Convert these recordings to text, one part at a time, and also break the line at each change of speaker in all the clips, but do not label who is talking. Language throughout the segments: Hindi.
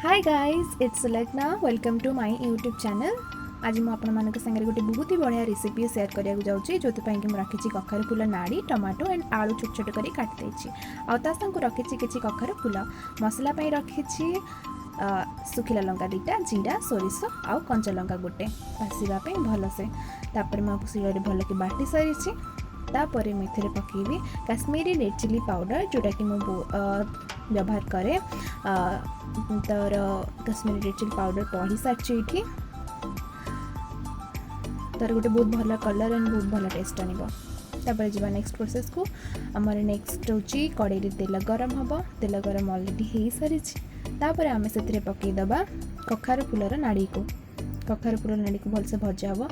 Hi guys, it's Sulekhna. Welcome to my YouTube channel. आज मुझे आपंक सागर गोटे बहुत ही बढ़िया रेसिपी सेयार कराया जाऊँगी जो मैं रखी कखारू फूल नाड़ी टमाटो एंड आलू छोट छोट कर काटिदेची आंग रखी किसी कखारू फूल मसला रखी सुखिला लंका दुटा जीरा सोरिष आउ कंचा लंका गोटे भाषापी भलसे मुझे शिल भल कि बाटी सारी तापर मैं पकेबी काश्मीरी रेड चिली पाउडर जोटा कि व्यवहार करे तर काश्मीरी रेड चिली पाउडर पढ़ी सारी तार गोटे बहुत भल कलर एंड बहुत भल टेस्ट आपर जा नेक्स्ट प्रोसेस को आमर नेक्स्ट हूँ कड़े तेल गरम हम तेल गरम अलरेडी हो सारी तापर आम से पकईदबा कखारू फूलर नाड़ी को कखारू फूलर नाड़ी को भलसे भजा हम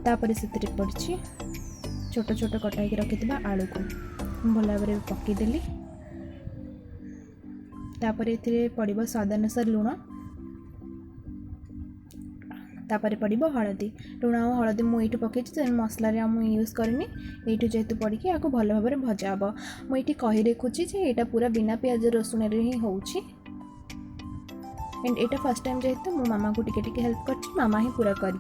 तापर से पड़ी छोट छोट कटा रखि आलू को भल भाव में पकईदेली तापर ये पड़ो स्वाद अनुसार लुण तापर पड़ो हलदी लुण और हलदी मुझे पकई मसलार यूज करनी ये जेहतु पड़ी आपको भल भाव में भजा हम मुझे कही देखुची यहाँ पूरा बिना पियाज रसुण ही हो फर्स्ट टाइम जेहतु मो मामा को टिके हेल्प कर मामा ही पूरा कर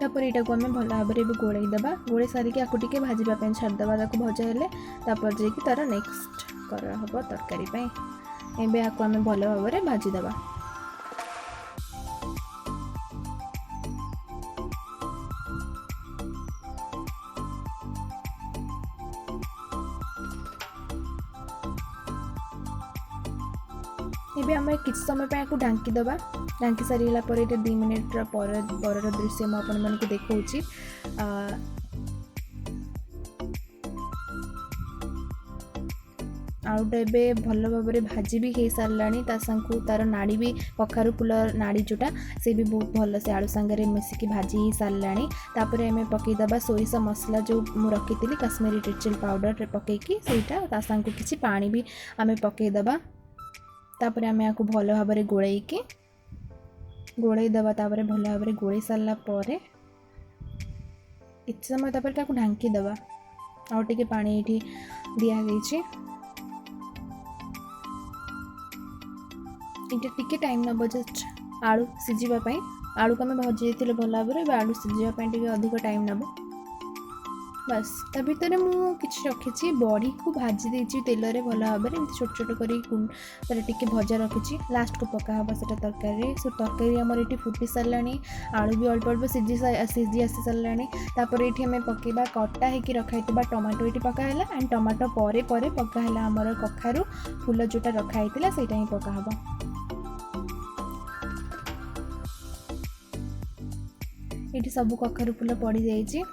तापर यहाँ को आम भल भाव में गोलईदबा गोले सारिकी आपको टे भाजापी छाड़देवा भजा हेले तापर जाकि तार नेक्स्ट कर हम तरकारी एवं आपको आम भल भाव में भाजीदेवा ये आम कि समय आपको ढांकी दबा ढांकी सारा पर 2 मिनिट्र पर दृश्य मुझे देखा आलूटा ए भल भाव में भाजी भी हो सारा सांकु तार नाड़ी भी कखारू फूल नाड़ी जोटा से भी बहुत भल से आलू सांगे मिसिकी भाजी हो सारापर आम पकईदबा सोरिष मसला जो मुझे रखी काश्मीरी रेड चिली पाउडर पकईकी सहीटा सांकु किसी पानी भी आम पकईदबा तापर आम या भल भाव में गोलईदबा तापर भल भाव में गोलई सारा किसी समय तापर ढांकी दबा आउ टे पानी ये दिखाई टे टाइम नब जस्ट आलू सीझापी आलू को आम भजी भल भाव में आलू सीझापी अधिक टाइम नब बस ता भर मुझे रखी बड़ी को भाजी देती तेल रे भल भाव में छोट छोट कर टे भजा रखी लास्ट को पका हम से तरकारी सो तरकारी आमर ये फुटी सारा आलू भी अल्प अल्प सीझी आसी सारापर ये आम पकईवा कटा होकर रखाई टमाटो ये पकाला एंड टमाटो पर पकाला आमर कखारू फूल जोटा रखाई से ही पका ये सब कखारू फूल पड़ जाइए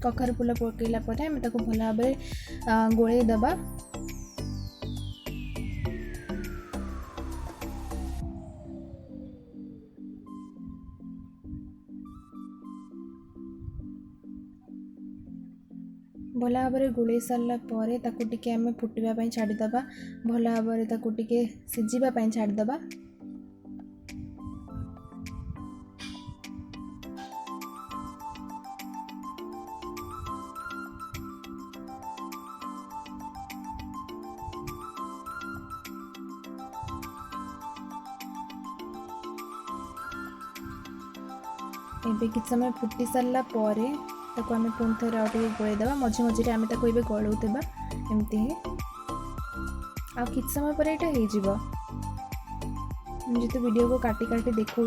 कखारू फूल पकईला आम भल भाव में गोलईदबा भल भाव में गोलई सारापर टे आम फुटापी छाड़ीदबा भल भाव में टे सीझापी छाड़ीदबा एबे किसी समय फुटी सारा आम पुणी थे आगे गोलईदबा मझे मझे आम गलौदबा एमती ही आ कि समय पर यहाँ हो वीडियो को काटी काटी देखा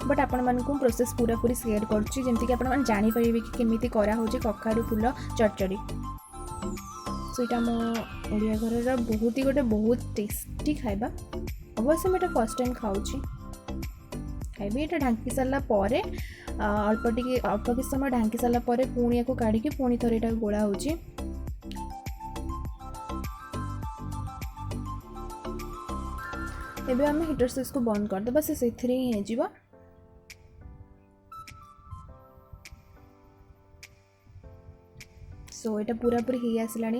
बट आपण मानक प्रोसेस पूरा पूरी शेयर करुँची जमीक आप जापर कि केमी कराऊँ कखारू फूल चटचड़ी सो यहाँ मो ओडिया घर बहुत ही गोटे बहुत टेस्टी खाइबा अवश्य मैं फर्स्ट टाइम खाऊँ खाइबी ये ढांकी सारापर अल्प टे अल्प कि समय ढांकी सारापर पुणी या काढ़ी पुणी थे यहाँ गोला हो आम हीटर स्विच को बंद करदे से ही हो सो ये पूरा पूरी हो आसला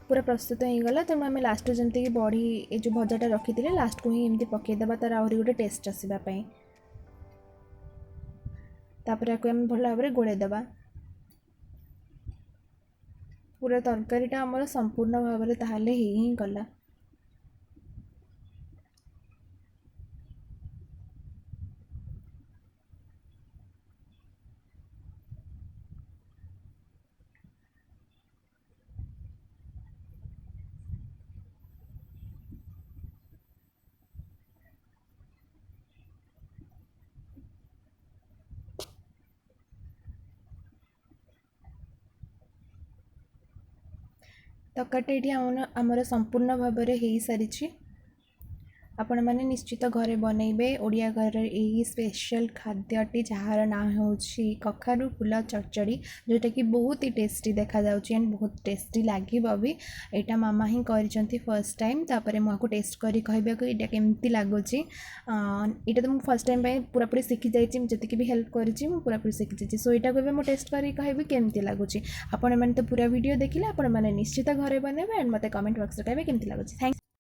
पूरा प्रस्तुत हो गला तेणु आम लास्ट जमती बड़ी ये जो भजाटा रखी थे लास्ट को ही एमती पकईदबा तार आहरी गोटे टेस्ट आसवाई तापर आम भल भाव में गोलईदबा पूरा तरकारीटा आमर संपूर्ण भाव में ताहले ही गला। तकाटी आमर संपूर्ण भाव में हो सारी। आपण मैंने निश्चित घरे बनइबे। ओडिया घर यही स्पेशल खाद्यटी जार ना हूँ कखारू फूल चचड़ी, जोटा कि बहुत ही टेस्टी देखा जाउची एंड बहुत टेस्टी लगे भी। यहाँ मामा ही कर फर्स्ट टाइम, तापर मुझे टेस्ट करी कहबे को यहाँ केमती लगुच। यहाँ तो मुझे फर्स्ट टाइम पूरापूरी शिखी जाइए, जी भी हेल्प करी पूरापूरी शिखी जाइए। सो यहाँ को मुझे टेस्ट करी कहबी केमती लगुच। आपण मैंने तो पूरा वीडियो देखिले, आपण मैंने निश्चित घरे बनइबे एंड मते कमेंट बॉक्स रे कहबे केमती लगुच। थैंक्स।